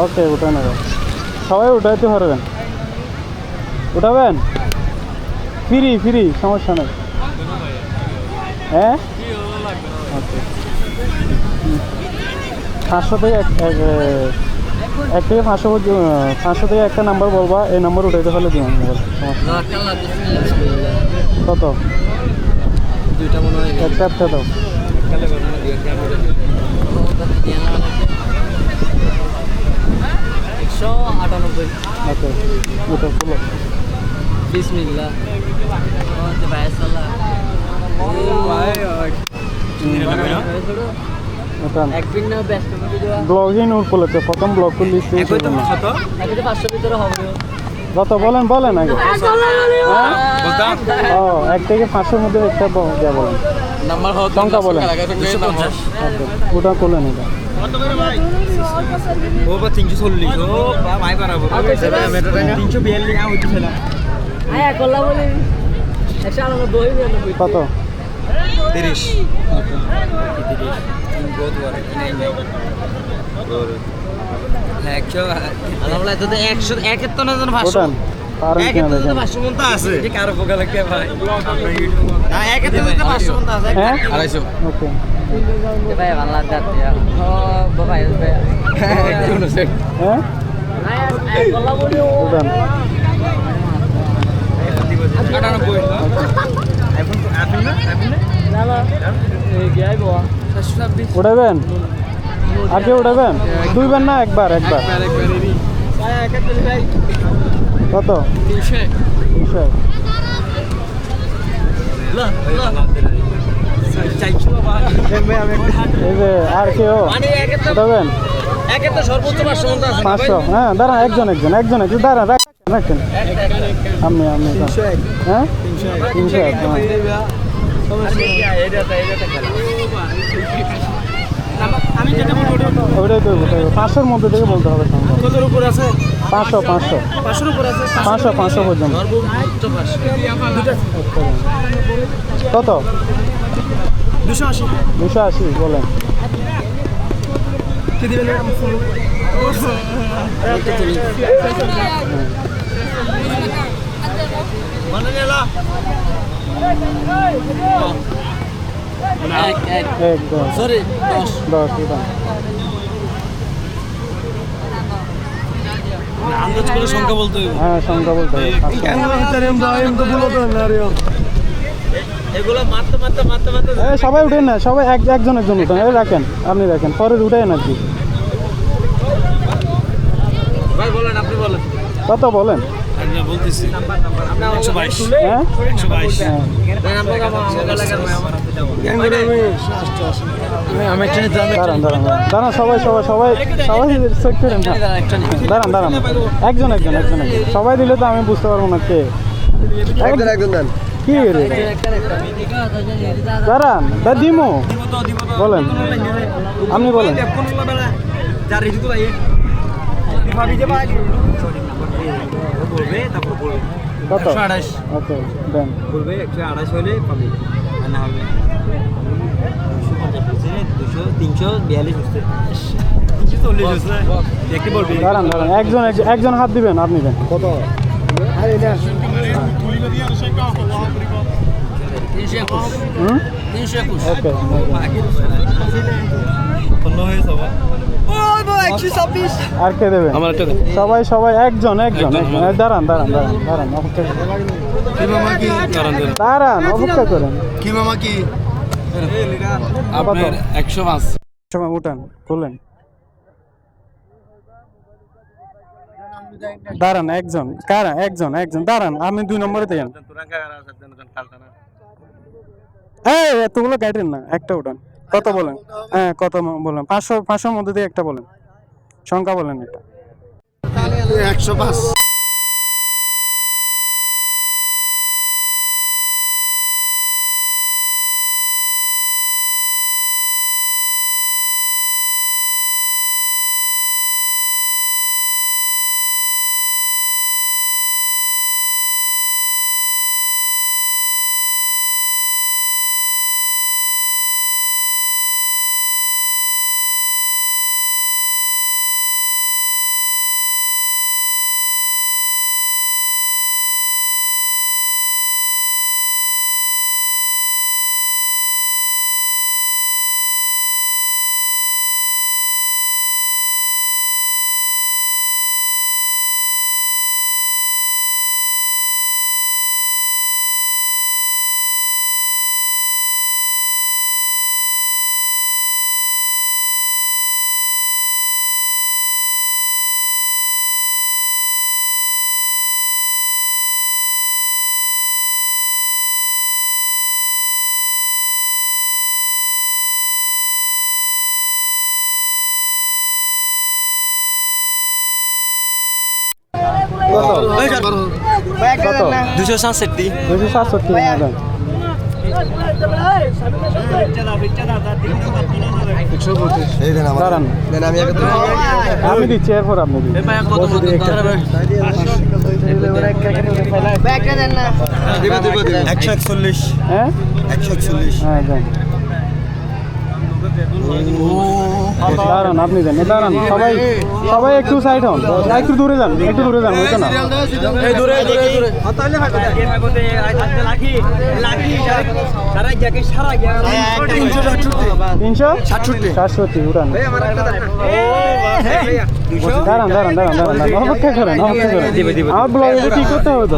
ওকে উঠে নেবে সবাই উঠাইতে পারবেন উঠাবেন ফ্রি ফ্রি সমস্যা নেই হ্যাঁ ওকে 500 থেকে এক থেকে 500 থেকে একটা নাম্বার বলবা এই নাম্বার উঠাইতে পারলে দিন কত দুইটা মনে হয় একটা দাও ওকে ওটা খুলো বিসমিল্লাহ ব্লগিং উপলক্ষে প্রথম ব্লগ করলি কত বলেন বলেন আগে ও 1 থেকে 500 মধ্যে একটা যা বলেন সংখ্যা বলেন ওটা করলেন এটা ও বা 340 ও ভাই বাড়াবো 342 আ হইছে না আয়া কল্লা বলি এসা আমরা দই কত 30 বহুত বড় হ্যাঁ 100 তো 100 একের তো না 500 একের তো 500 মন আছে এই কারো পোকা লাগে ভাই না একের তো 500 মন আছে 250 ওকে ভাই ভালো লাগছে ও বাবা হ্যাঁ কল্লা বলি উঠান উঠাবেন আর কে উঠাবেন দুইবার না একবার একবার কত 300 এই যে আর কেউ উঠাবেন 500 হ্যাঁ দাঁড়ান একজন দাঁড়ান রাখেন আপনি হ্যাঁ 300 ওইটাই তো 500-র মধ্যে থেকে বলতে হবে 500 500 পর্যন্ত কত 280 বলেন সরি 10 এটা আন্দাজ করে সংখ্যা বলতে হবে হ্যাঁ সংখ্যা বলতে হবে এগুলো মারতে সবাই উঠেন না সবাই একজন উঠেন রাখেন আপনি রাখেন পরে উঠেন আর কি ভাই বলেন আপনি বলেন কত বলেন আমি বলতেছি আমরা 122 হ্যাঁ 122 হ্যাঁ দাঁড়ান সবাই চেক করেন দাঁড়ান একজন সবাই দিলে তো আমি বুঝতে পারবো না কে একজন দেন কি রে দাঁড়ান দিমো বলেন আপনি বলেন কত ওকে দেন বলবে 128 হলে পাবি আর না হবে 242 হচ্ছে 340 হচ্ছে দেখতে বলবি দাঁড়ান একজন হাত দিবেন আপনি দেন কত আরে না 321 ওকে আর কে দেবেন সবাই একজন দাঁড়ান অপেক্ষা করেন কি মামা কি আপনার 105 সময় উঠান করলেন দাঁড়ান একজন দাঁড়ান আমি 2 নম্বরে দেন এতগুলো গাইডেন না একটা উঠান কত বলেন হ্যাঁ কত বলেন 500-500 মধ্যে দিয়ে একটা বলেন সংখ্যা বলেন এটা 105 কত 267 267 দেন। দাঁড়ান আমি দিচ্ছি এরপর আপনি দিন। হ্যাঁ হ্যাঁ দেন। দাঁড়ান আপনি দেন, দাঁড়ান সবাই সবাই একটু সাইড হন, একটু দূরে যান, একটু দূরে যান, বুঝছো না? 367 উঠান। দাঁড়ান দাঁড়ান দাঁড়ান দাঁড়ান অপেক্ষা করেন, অপেক্ষা করেন, আমার ব্লগ ঠিক করতে হবে তো।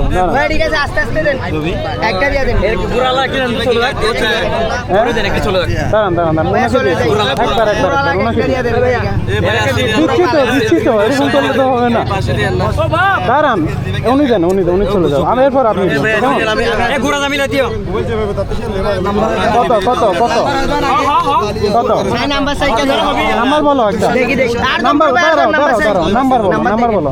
দাঁড়ান দাঁড়ান দাঁড়ান দাঁড়ান ওনাকে দিয়েছি, একবার ওনাকে দিচ্ছি তো, দিচ্ছি তো, এরকম করলে তো হবে না। দাঁড়ান উনি দেন, উনি চলে যান, আমি এরপর আপনি দেন। কত কত কত কত নাম্বার বলো একটা, নাম্বার দাঁড়াও দাঁড়াও দাঁড়াও, নাম্বার বলো, নাম্বার বলো।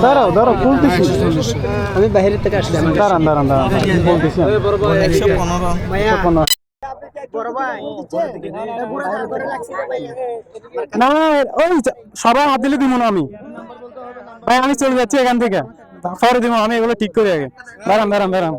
দাঁড়াও দাঁড়াও বলতেছি, আমি বাইরের থেকে আসলাম। দাঁড়ান দাঁড়ান দাঁড়ান বলতেছি, 115 না ওই সবাই হাত দিলে দিব না আমি ভাই, আমি চলে যাচ্ছি এখান থেকে, পরে দিব আমি এগুলো ঠিক করে আগে। দাঁড়ান দাঁড়ান দাঁড়ান